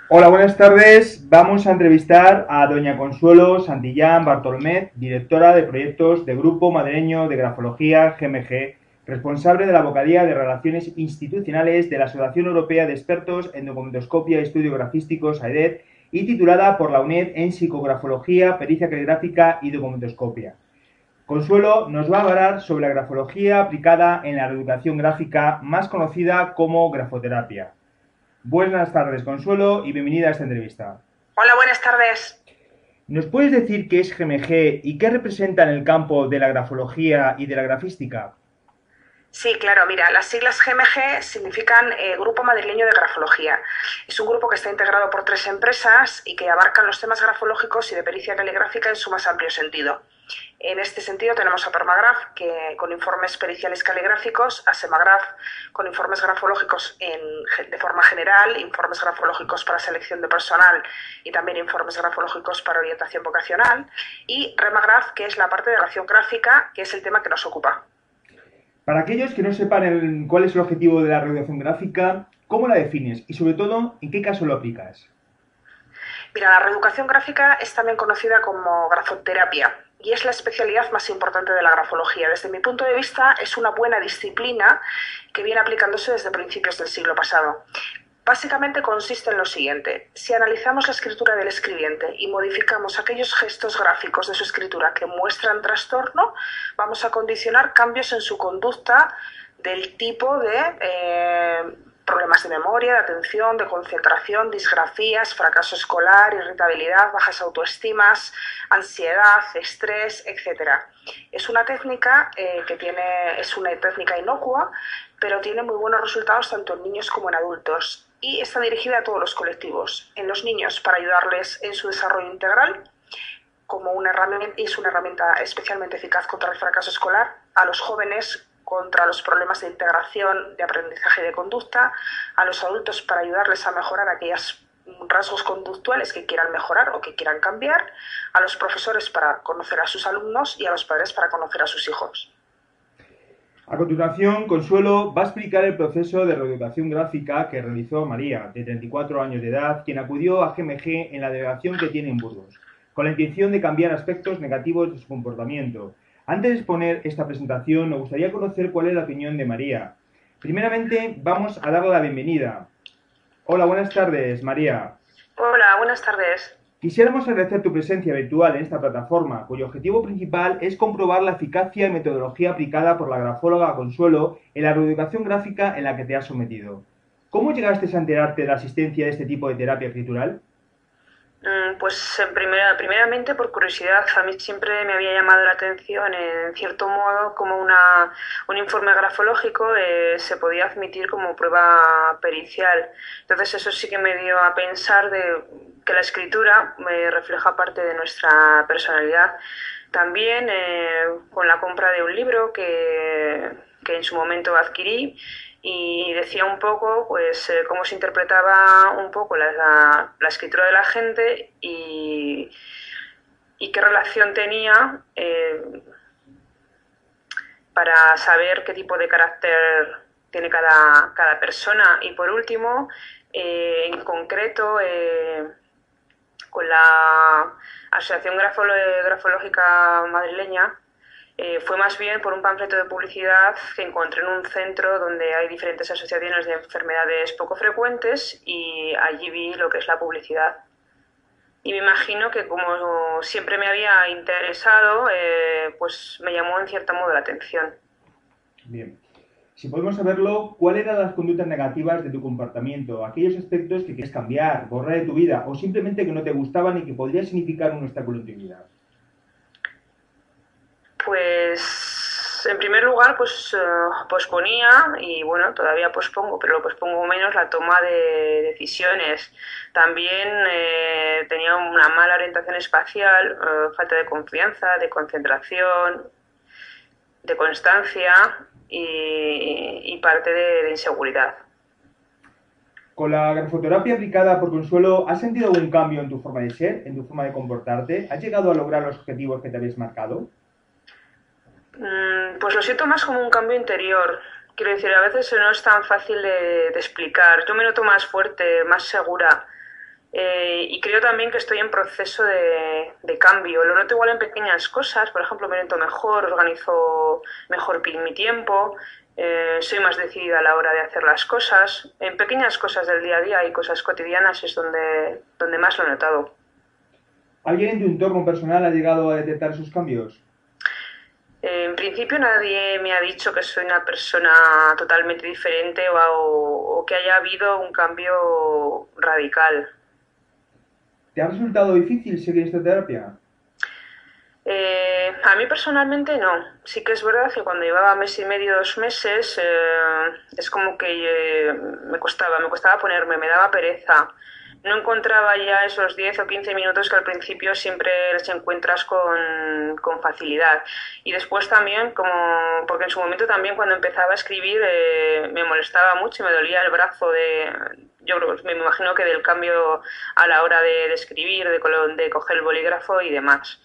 Hola, buenas tardes. Vamos a entrevistar a doña Consuelo Santillán Bartolomé, directora de proyectos de Grupo Madrileño de Grafología GMG, responsable de la vocalía de Relaciones Institucionales de la Asociación Europea de Expertos en Documentoscopia y Estudios Grafísticos, AEDET, y titulada por la UNED en Psicografología, Pericia Caligráfica y Documentoscopia. Consuelo nos va a hablar sobre la grafología aplicada en la reeducación gráfica, más conocida como grafoterapia. Buenas tardes, Consuelo, y bienvenida a esta entrevista. Hola, buenas tardes. ¿Nos puedes decir qué es GMG y qué representa en el campo de la grafología y de la grafística? Sí, claro, mira, las siglas GMG significan Grupo Madrileño de Grafología. Es un grupo que está integrado por 3 empresas y que abarcan los temas grafológicos y de pericia caligráfica en su más amplio sentido. En este sentido tenemos a Permagraf, que con informes periciales caligráficos, a Semagraf, con informes grafológicos de forma general, informes grafológicos para selección de personal y también informes grafológicos para orientación vocacional, y Remagraf, que es la parte de relación gráfica, que es el tema que nos ocupa. Para aquellos que no sepan cuál es el objetivo de la reeducación gráfica, ¿cómo la defines? Y sobre todo, ¿en qué caso lo aplicas? Mira, la reeducación gráfica es también conocida como grafoterapia y es la especialidad más importante de la grafología. Desde mi punto de vista, es una buena disciplina que viene aplicándose desde principios del siglo pasado. Básicamente consiste en lo siguiente: si analizamos la escritura del escribiente y modificamos aquellos gestos gráficos de su escritura que muestran trastorno, vamos a condicionar cambios en su conducta del tipo de problemas de memoria, de atención, de concentración, disgrafías, fracaso escolar, irritabilidad, bajas autoestimas, ansiedad, estrés, etcétera. Es una técnica es una técnica inocua, pero tiene muy buenos resultados tanto en niños como en adultos y está dirigida a todos los colectivos. En los niños para ayudarles en su desarrollo integral, es una herramienta especialmente eficaz contra el fracaso escolar; a los jóvenes contra los problemas de integración, de aprendizaje y de conducta; a los adultos para ayudarles a mejorar aquellos rasgos conductuales que quieran mejorar o que quieran cambiar; a los profesores para conocer a sus alumnos y a los padres para conocer a sus hijos. A continuación, Consuelo va a explicar el proceso de reeducación gráfica que realizó María, de 34 años de edad, quien acudió a GMG en la delegación que tiene en Burgos, con la intención de cambiar aspectos negativos de su comportamiento. Antes de exponer esta presentación, nos gustaría conocer cuál es la opinión de María. Primeramente, vamos a darle la bienvenida. Hola, buenas tardes, María. Hola, buenas tardes. Quisiéramos agradecer tu presencia virtual en esta plataforma, cuyo objetivo principal es comprobar la eficacia y metodología aplicada por la grafóloga Consuelo en la reeducación gráfica en la que te has sometido. ¿Cómo llegaste a enterarte de la existencia de este tipo de terapia escritural? Pues primeramente por curiosidad. A mí siempre me había llamado la atención, en cierto modo, como un informe grafológico se podía admitir como prueba pericial. Entonces eso sí que me dio a pensar de que la escritura me refleja parte de nuestra personalidad. También con la compra de un libro que en su momento adquirí, y decía un poco pues cómo se interpretaba un poco la escritura de la gente y qué relación tenía, para saber qué tipo de carácter tiene cada persona. Y por último, en concreto, con la Asociación Grafológica Madrileña, fue más bien por un panfleto de publicidad que encontré en un centro donde hay diferentes asociaciones de enfermedades poco frecuentes, y allí vi lo que es la publicidad. Y me imagino que como siempre me había interesado, pues me llamó en cierto modo la atención. Bien. Si podemos saberlo, ¿cuáles eran las conductas negativas de tu comportamiento? Aquellos aspectos que quieres cambiar, borrar de tu vida o simplemente que no te gustaban y que podrían significar un obstáculo en tu vida. Pues en primer lugar, pues posponía, y bueno, todavía pospongo, pero lo pospongo menos, la toma de decisiones. También tenía una mala orientación espacial, falta de confianza, de concentración, de constancia y parte de inseguridad. Con la grafoterapia aplicada por Consuelo, ¿has sentido algún cambio en tu forma de ser, en tu forma de comportarte? ¿Has llegado a lograr los objetivos que te habías marcado? Pues lo siento más como un cambio interior. Quiero decir, a veces no es tan fácil de explicar. Yo me noto más fuerte, más segura. Y creo también que estoy en proceso de cambio. Lo noto igual en pequeñas cosas, por ejemplo, me oriento mejor, organizo mejor mi tiempo, soy más decidida a la hora de hacer las cosas. En pequeñas cosas del día a día y cosas cotidianas es donde más lo he notado. ¿Alguien en tu entorno personal ha llegado a detectar esos cambios? En principio nadie me ha dicho que soy una persona totalmente diferente o que haya habido un cambio radical. ¿Te ha resultado difícil seguir esta terapia? A mí personalmente no. Sí que es verdad que cuando llevaba mes y medio, 2 meses, es como que me costaba ponerme, me daba pereza. No encontraba ya esos 10 o 15 minutos que al principio siempre les encuentras con facilidad. Y después también, porque en su momento también cuando empezaba a escribir me molestaba mucho y me dolía el brazo yo creo, me imagino que del cambio a la hora de escribir, de coger el bolígrafo y demás.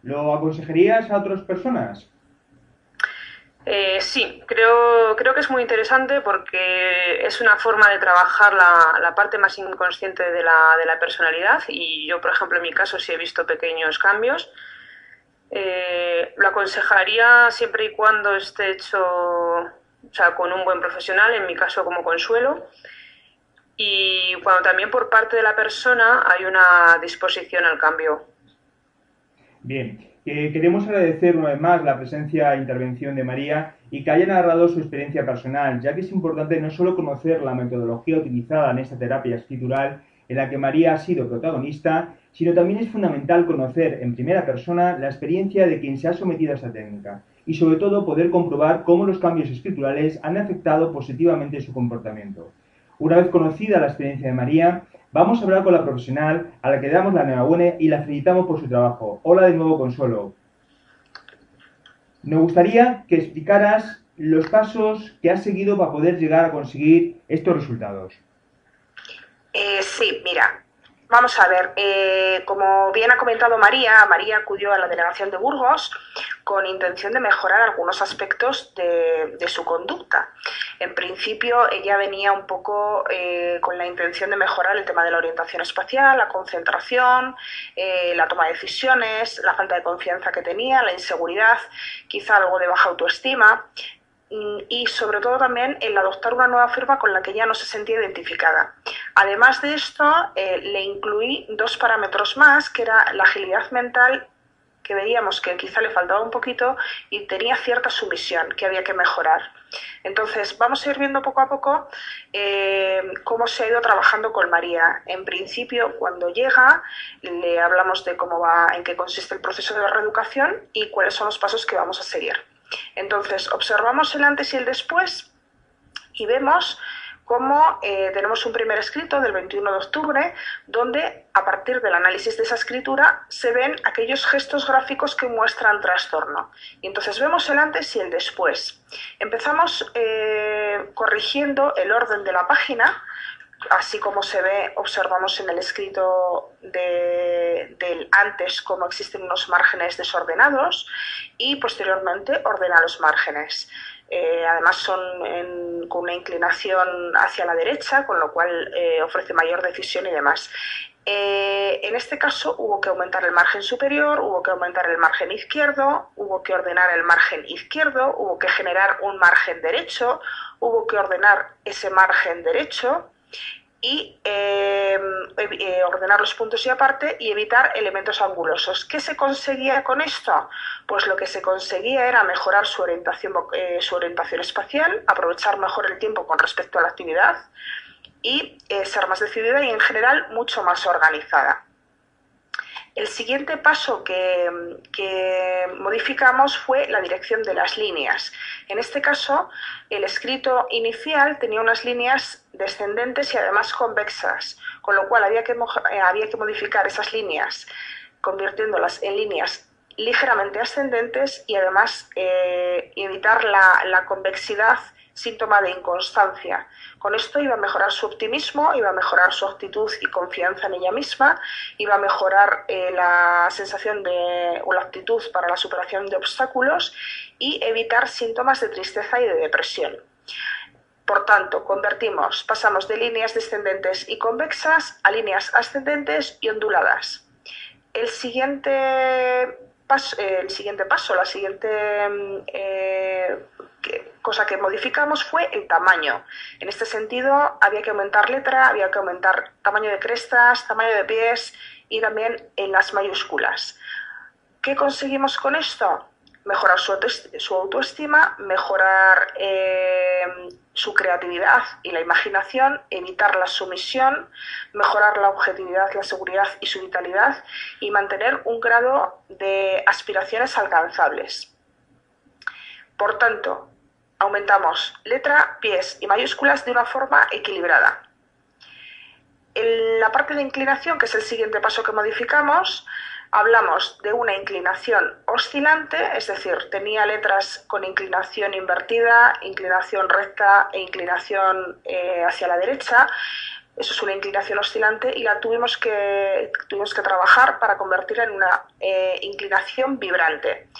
¿Lo aconsejarías a otras personas? Sí, creo que es muy interesante porque es una forma de trabajar la parte más inconsciente de la personalidad y yo, por ejemplo, en mi caso sí he visto pequeños cambios. Lo aconsejaría siempre y cuando esté hecho, o sea, con un buen profesional, en mi caso como Consuelo, y cuando también por parte de la persona hay una disposición al cambio. Bien, queremos agradecer una vez más la presencia e intervención de María y que haya narrado su experiencia personal, ya que es importante no solo conocer la metodología utilizada en esta terapia escritural en la que María ha sido protagonista, sino también es fundamental conocer en primera persona la experiencia de quien se ha sometido a esta técnica y sobre todo poder comprobar cómo los cambios escriturales han afectado positivamente su comportamiento. Una vez conocida la experiencia de María, vamos a hablar con la profesional a la que damos la enhorabuena y la felicitamos por su trabajo. Hola de nuevo, Consuelo. Nos gustaría que explicaras los pasos que has seguido para poder llegar a conseguir estos resultados. Sí, mira, vamos a ver. Como bien ha comentado María, María acudió a la delegación de Burgos con intención de mejorar algunos aspectos de su conducta. En principio, ella venía un poco con la intención de mejorar el tema de la orientación espacial, la concentración, la toma de decisiones, la falta de confianza que tenía, la inseguridad, quizá algo de baja autoestima y sobre todo también el adoptar una nueva forma con la que ya no se sentía identificada. Además de esto, le incluí 2 parámetros más, que era la agilidad mental, que veíamos que quizá le faltaba un poquito, y tenía cierta sumisión que había que mejorar. Entonces, vamos a ir viendo poco a poco cómo se ha ido trabajando con María. En principio, cuando llega, le hablamos de cómo va, en qué consiste el proceso de reeducación y cuáles son los pasos que vamos a seguir. Entonces, observamos el antes y el después y vemos cómo tenemos un primer escrito del 21 de octubre donde a partir del análisis de esa escritura se ven aquellos gestos gráficos que muestran trastorno. Y entonces vemos el antes y el después. Empezamos corrigiendo el orden de la página. Así como se ve, observamos en el escrito del antes cómo existen unos márgenes desordenados y posteriormente ordena los márgenes. Además son con una inclinación hacia la derecha, con lo cual ofrece mayor decisión y demás. En este caso hubo que aumentar el margen superior, hubo que aumentar el margen izquierdo, hubo que ordenar el margen izquierdo, hubo que generar un margen derecho, hubo que ordenar ese margen derecho y ordenar los puntos y aparte y evitar elementos angulosos. ¿Qué se conseguía con esto? Pues lo que se conseguía era mejorar su orientación espacial, aprovechar mejor el tiempo con respecto a la actividad y ser más decidida y en general mucho más organizada. El siguiente paso que modificamos fue la dirección de las líneas. En este caso, el escrito inicial tenía unas líneas descendentes y además convexas, con lo cual había que modificar esas líneas, convirtiéndolas en líneas ligeramente ascendentes y además evitar la convexidad, síntoma de inconstancia. Con esto iba a mejorar su optimismo, iba a mejorar su actitud y confianza en ella misma, iba a mejorar la sensación o la actitud para la superación de obstáculos y evitar síntomas de tristeza y de depresión. Por tanto, pasamos de líneas descendentes y convexas a líneas ascendentes y onduladas. El siguiente paso, la siguiente cosa que modificamos fue el tamaño. En este sentido, había que aumentar letra, había que aumentar tamaño de crestas, tamaño de pies y también en las mayúsculas. ¿Qué conseguimos con esto? Mejorar su autoestima, mejorar su creatividad y la imaginación, evitar la sumisión, mejorar la objetividad, la seguridad y su vitalidad y mantener un grado de aspiraciones alcanzables. Por tanto, aumentamos letra, pies y mayúsculas de una forma equilibrada. En la parte de inclinación, que es el siguiente paso que modificamos, hablamos de una inclinación oscilante, es decir, tenía letras con inclinación invertida, inclinación recta e inclinación hacia la derecha. Eso es una inclinación oscilante y la tuvimos que trabajar para convertirla en una inclinación vibrante,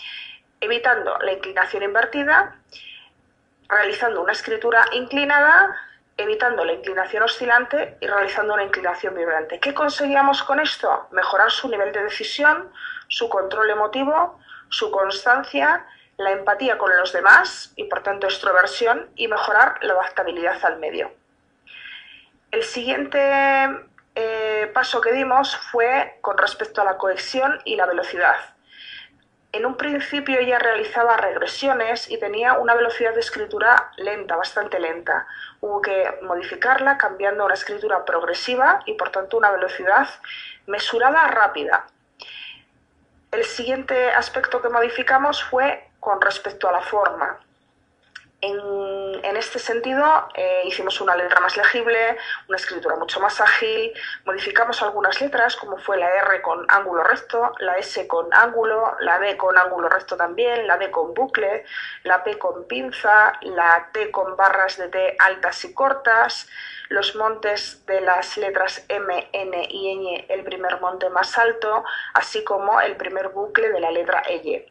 evitando la inclinación invertida, realizando una escritura inclinada, evitando la inclinación oscilante y realizando una inclinación vibrante. ¿Qué conseguíamos con esto? Mejorar su nivel de decisión, su control emotivo, su constancia, la empatía con los demás y por tanto extroversión y mejorar la adaptabilidad al medio. El siguiente paso que dimos fue con respecto a la cohesión y la velocidad. En un principio ella realizaba regresiones y tenía una velocidad de escritura lenta, bastante lenta. Hubo que modificarla cambiando a una escritura progresiva y por tanto una velocidad mesurada rápida. El siguiente aspecto que modificamos fue con respecto a la forma. En este sentido, hicimos una letra más legible, una escritura mucho más ágil, modificamos algunas letras como fue la R con ángulo recto, la S con ángulo, la D con ángulo recto también, la D con bucle, la P con pinza, la T con barras de T altas y cortas, los montes de las letras M, N y Ñ, el primer monte más alto, así como el primer bucle de la letra Y.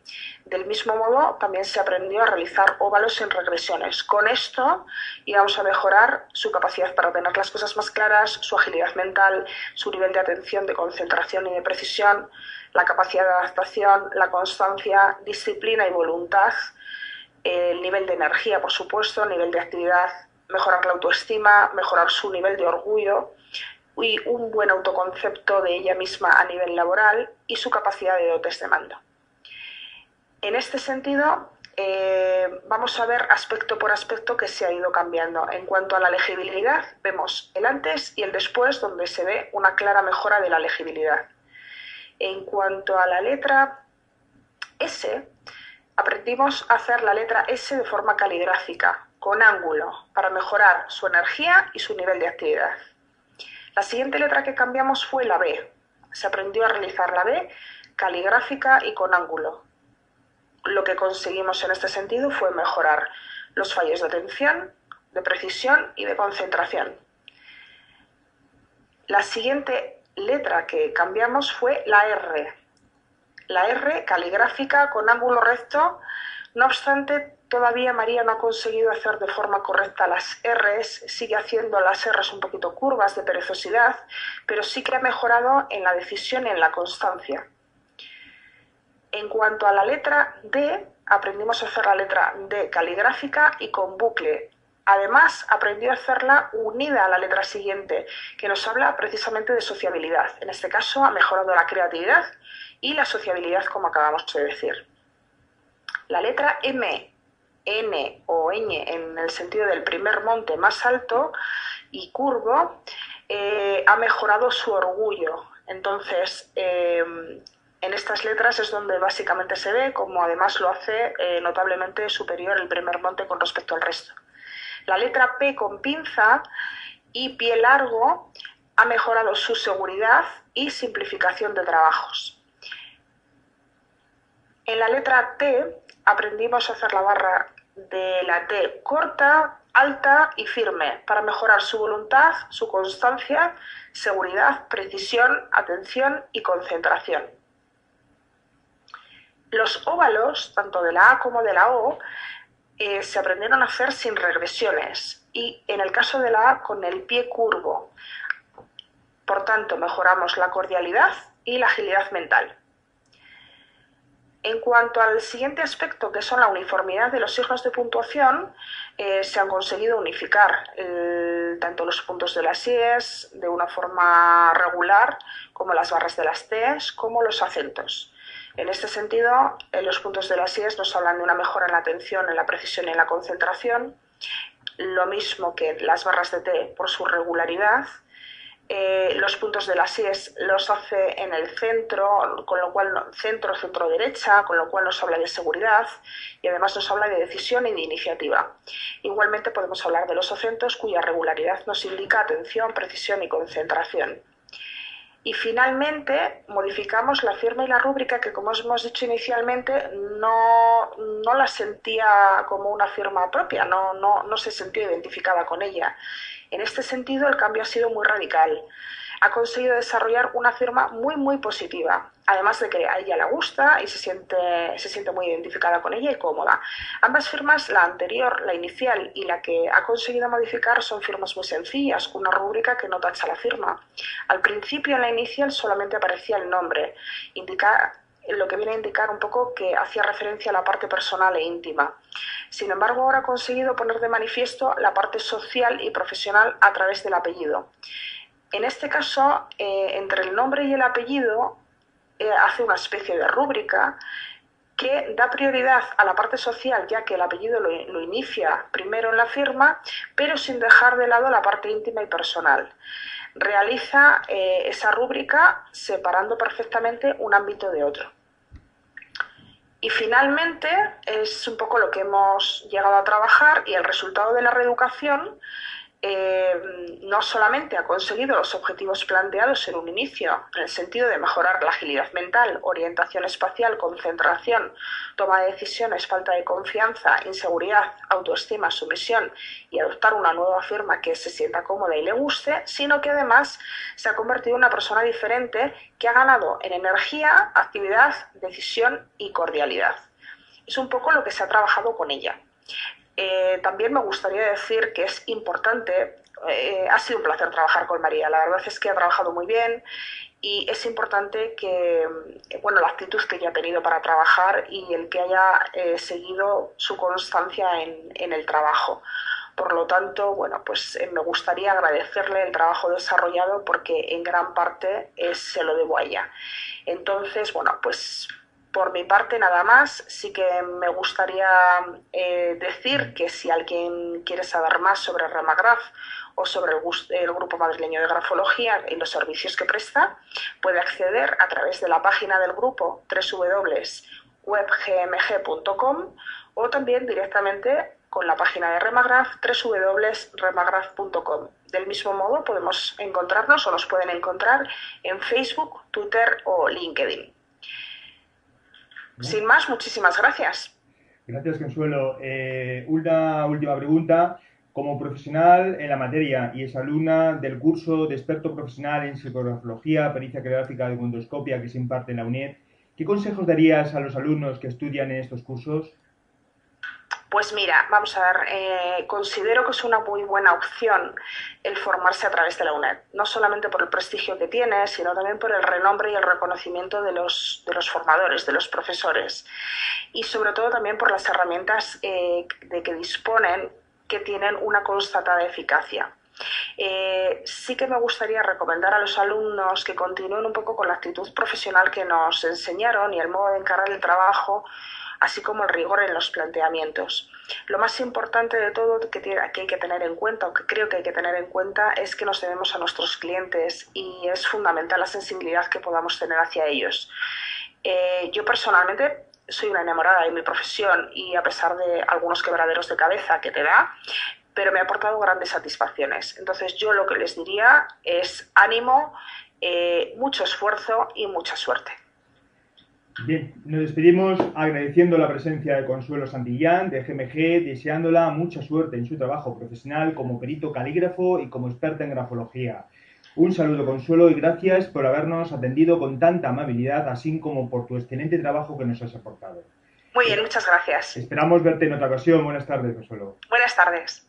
Del mismo modo, también se aprendió a realizar óvalos sin regresiones. Con esto íbamos a mejorar su capacidad para tener las cosas más claras, su agilidad mental, su nivel de atención, de concentración y de precisión, la capacidad de adaptación, la constancia, disciplina y voluntad, el nivel de energía, por supuesto, el nivel de actividad, mejorar la autoestima, mejorar su nivel de orgullo y un buen autoconcepto de ella misma a nivel laboral y su capacidad de dotes de mando. En este sentido, vamos a ver aspecto por aspecto que se ha ido cambiando. En cuanto a la legibilidad, vemos el antes y el después, donde se ve una clara mejora de la legibilidad. En cuanto a la letra S, aprendimos a hacer la letra S de forma caligráfica, con ángulo, para mejorar su energía y su nivel de actividad. La siguiente letra que cambiamos fue la B. Se aprendió a realizar la B caligráfica y con ángulo. Lo que conseguimos en este sentido fue mejorar los fallos de atención, de precisión y de concentración. La siguiente letra que cambiamos fue la R. La R caligráfica con ángulo recto. No obstante, todavía María no ha conseguido hacer de forma correcta las R's, sigue haciendo las R's un poquito curvas de perezosidad, pero sí que ha mejorado en la decisión y en la constancia. En cuanto a la letra D, aprendimos a hacer la letra D caligráfica y con bucle. Además, aprendió a hacerla unida a la letra siguiente, que nos habla precisamente de sociabilidad. En este caso, ha mejorado la creatividad y la sociabilidad, como acabamos de decir. La letra M, N o Ñ, en el sentido del primer monte más alto y curvo, ha mejorado su orgullo. Entonces, en estas letras es donde básicamente se ve, como además lo hace notablemente superior el primer monte con respecto al resto. La letra P con pinza y pie largo ha mejorado su seguridad y simplificación de trabajos. En la letra T aprendimos a hacer la barra de la T corta, alta y firme para mejorar su voluntad, su constancia, seguridad, precisión, atención y concentración. Los óvalos, tanto de la A como de la O, se aprendieron a hacer sin regresiones y en el caso de la A con el pie curvo. Por tanto, mejoramos la cordialidad y la agilidad mental. En cuanto al siguiente aspecto, que son la uniformidad de los signos de puntuación, se han conseguido unificar tanto los puntos de las IES de una forma regular, como las barras de las TES, como los acentos. En este sentido, los puntos de las IES nos hablan de una mejora en la atención, en la precisión y en la concentración, lo mismo que las barras de T por su regularidad. Los puntos de las IES los hace en el centro, con lo cual centro-derecha, con lo cual nos habla de seguridad y además nos habla de decisión y de iniciativa. Igualmente podemos hablar de los acentos cuya regularidad nos indica atención, precisión y concentración. Y finalmente modificamos la firma y la rúbrica que, como hemos dicho inicialmente, no la sentía como una firma propia, no se sentía identificada con ella. En este sentido, el cambio ha sido muy radical. Ha conseguido desarrollar una firma muy positiva, además de que a ella le gusta y se siente muy identificada con ella y cómoda. Ambas firmas, la anterior, la inicial y la que ha conseguido modificar, son firmas muy sencillas, con una rúbrica que no tacha la firma. Al principio, en la inicial, solamente aparecía el nombre, lo que viene a indicar un poco que hacía referencia a la parte personal e íntima. Sin embargo, ahora ha conseguido poner de manifiesto la parte social y profesional a través del apellido. En este caso, entre el nombre y el apellido, hace una especie de rúbrica que da prioridad a la parte social, ya que el apellido lo inicia primero en la firma, pero sin dejar de lado la parte íntima y personal. Realiza esa rúbrica separando perfectamente un ámbito de otro. Y finalmente es un poco lo que hemos llegado a trabajar, y el resultado de la reeducación no solamente ha conseguido los objetivos planteados en un inicio, en el sentido de mejorar la agilidad mental, orientación espacial, concentración, toma de decisiones, falta de confianza, inseguridad, autoestima, sumisión y adoptar una nueva firma que se sienta cómoda y le guste, sino que además se ha convertido en una persona diferente que ha ganado en energía, actividad, decisión y cordialidad. Es un poco lo que se ha trabajado con ella. También me gustaría decir que es importante, ha sido un placer trabajar con María, la verdad es que ha trabajado muy bien y es importante que, la actitud que ella ha tenido para trabajar y el que haya seguido su constancia en el trabajo. Por lo tanto, me gustaría agradecerle el trabajo desarrollado porque en gran parte se lo debo a ella. Entonces, por mi parte nada más. Sí que me gustaría decir que si alguien quiere saber más sobre Remagraph o sobre el Grupo Madrileño de Grafología y los servicios que presta, puede acceder a través de la página del grupo www.webgmg.com o también directamente con la página de Remagraph www.remagraph.com. Del mismo modo podemos encontrarnos o nos pueden encontrar en Facebook, Twitter o LinkedIn. Sin más, muchísimas gracias. Gracias, Consuelo. Una última pregunta. Como profesional en la materia y exalumna del curso de experto profesional en psicografología, pericia gráfica de condoscopia que se imparte en la UNED, ¿qué consejos darías a los alumnos que estudian en estos cursos? Pues mira, vamos a ver, considero que es una muy buena opción el formarse a través de la UNED, no solamente por el prestigio que tiene, sino también por el renombre y el reconocimiento de los formadores, de los profesores, y sobre todo también por las herramientas de que disponen, que tienen una constatada eficacia. Sí que me gustaría recomendar a los alumnos que continúen un poco con la actitud profesional que nos enseñaron y el modo de encarar el trabajo, así como el rigor en los planteamientos. Lo más importante de todo que hay que tener en cuenta, o que creo que hay que tener en cuenta, es que nos debemos a nuestros clientes y es fundamental la sensibilidad que podamos tener hacia ellos. Yo personalmente soy una enamorada de mi profesión y a pesar de algunos quebraderos de cabeza que te da, pero me ha aportado grandes satisfacciones. Entonces yo lo que les diría es ánimo, mucho esfuerzo y mucha suerte. Bien, nos despedimos agradeciendo la presencia de Consuelo Santillán, de GMG, deseándola mucha suerte en su trabajo profesional como perito calígrafo y como experta en grafología. Un saludo, Consuelo, y gracias por habernos atendido con tanta amabilidad, así como por tu excelente trabajo que nos has aportado. Muy bien, muchas gracias. Esperamos verte en otra ocasión. Buenas tardes, Consuelo. Buenas tardes.